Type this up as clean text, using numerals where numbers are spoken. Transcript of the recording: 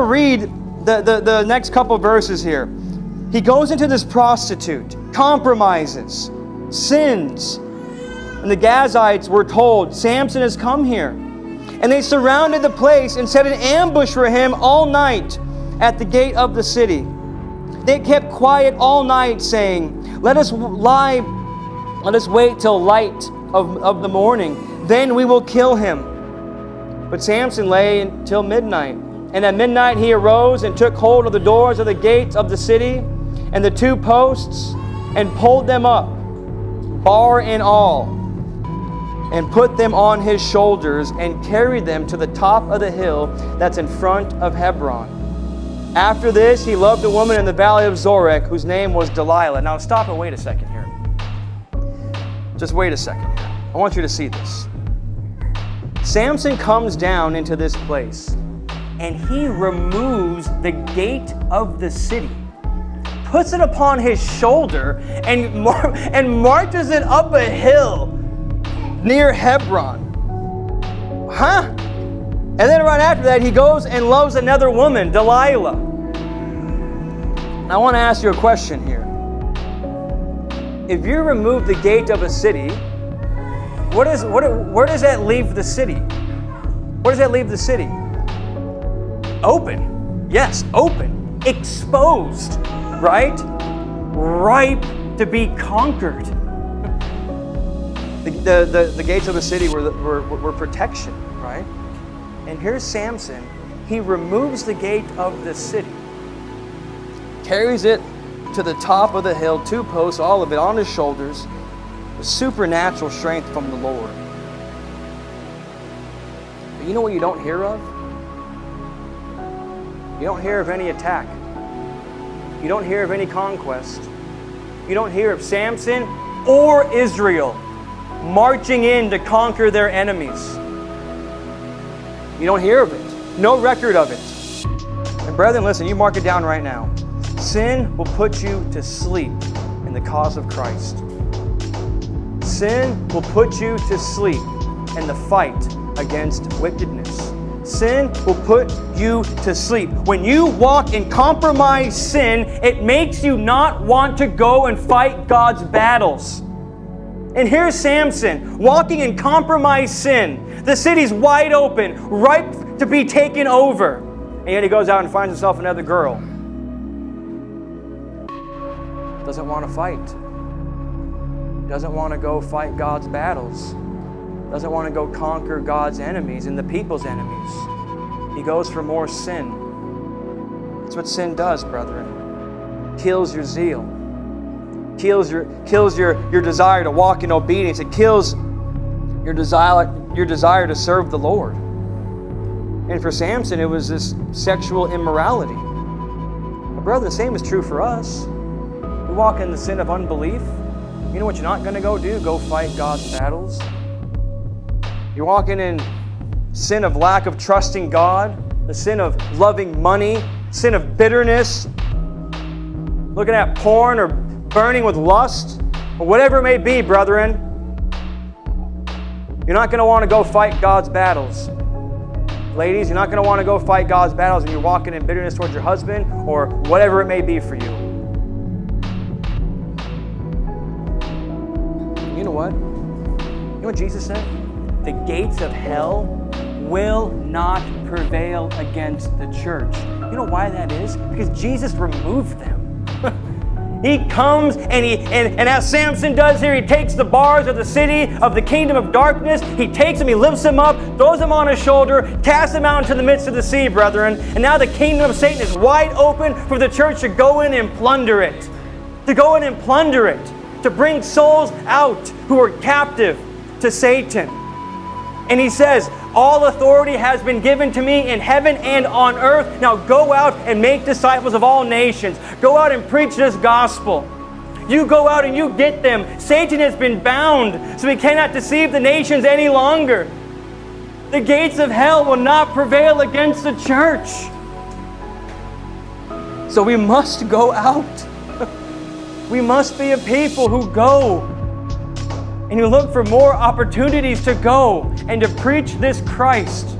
Read the next couple verses here. He goes into this prostitute, compromises, sins. And the Gazites were told, Samson has come here. And they surrounded the place and set an ambush for him all night at the gate of the city. They kept quiet all night, saying, Let us wait till light of the morning, then we will kill him. But Samson lay until midnight. And at midnight he arose and took hold of the doors of the gates of the city and the 2 posts and pulled them up, bar and all, and put them on his shoulders and carried them to the top of the hill that's in front of Hebron. After this, he loved a woman in the valley of Zorek whose name was Delilah. Now stop and wait a second here. Just wait a second here. I want you to see this. Samson comes down into this place and he removes the gate of the city, puts it upon his shoulder, and marches it up a hill near Hebron. Huh? And then right after that, he goes and loves another woman, Delilah. Now, I want to ask you a question here. If you remove the gate of a city, where does that leave the city? Where does that leave the city? Open. Yes, open. Exposed. Right? Ripe to be conquered. The gates of the city were protection, right? And here's Samson. He removes the gate of the city, carries it to the top of the hill, 2 posts, all of it on his shoulders, with supernatural strength from the Lord. But you know what you don't hear of? You don't hear of any attack. You don't hear of any conquest. You don't hear of Samson or Israel marching in to conquer their enemies. You don't hear of it. No record of it. And brethren, listen, you mark it down right now. Sin will put you to sleep in the cause of Christ. Sin will put you to sleep in the fight against wickedness. Sin will put you to sleep. When you walk in compromised sin, it makes you not want to go and fight God's battles. And here's Samson, walking in compromised sin. The city's wide open, ripe to be taken over. And yet he goes out and finds himself another girl. Doesn't want to fight. Doesn't want to go fight God's battles. Doesn't want to go conquer God's enemies and the people's enemies. He goes for more sin. That's what sin does, brethren. Kills your zeal. Kills your desire to walk in obedience. It kills your desire to serve the Lord. And for Samson, it was this sexual immorality. But brother, the same is true for us. We walk in the sin of unbelief. You know what you're not going to go do? Go fight God's battles. You're walking in sin of lack of trusting God, the sin of loving money, sin of bitterness, looking at porn or burning with lust, or whatever it may be, brethren. You're not going to want to go fight God's battles. Ladies, you're not going to want to go fight God's battles when you're walking in bitterness towards your husband or whatever it may be for you. You know what? You know what Jesus said? The gates of hell will not prevail against the church. You know why that is? Because Jesus removed them. He comes and as Samson does here, he takes the bars of the city of the kingdom of darkness. He takes them, he lifts them up, throws them on his shoulder, casts them out into the midst of the sea, brethren. And now the kingdom of Satan is wide open for the church to go in and plunder it. To go in and plunder it. To bring souls out who are captive to Satan. And he says, all authority has been given to me in heaven and on earth. Now go out and make disciples of all nations. Go out and preach this gospel. You go out and you get them. Satan has been bound, so he cannot deceive the nations any longer. The gates of hell will not prevail against the church. So we must go out. We must be a people who go and who look for more opportunities to go and to preach this Christ.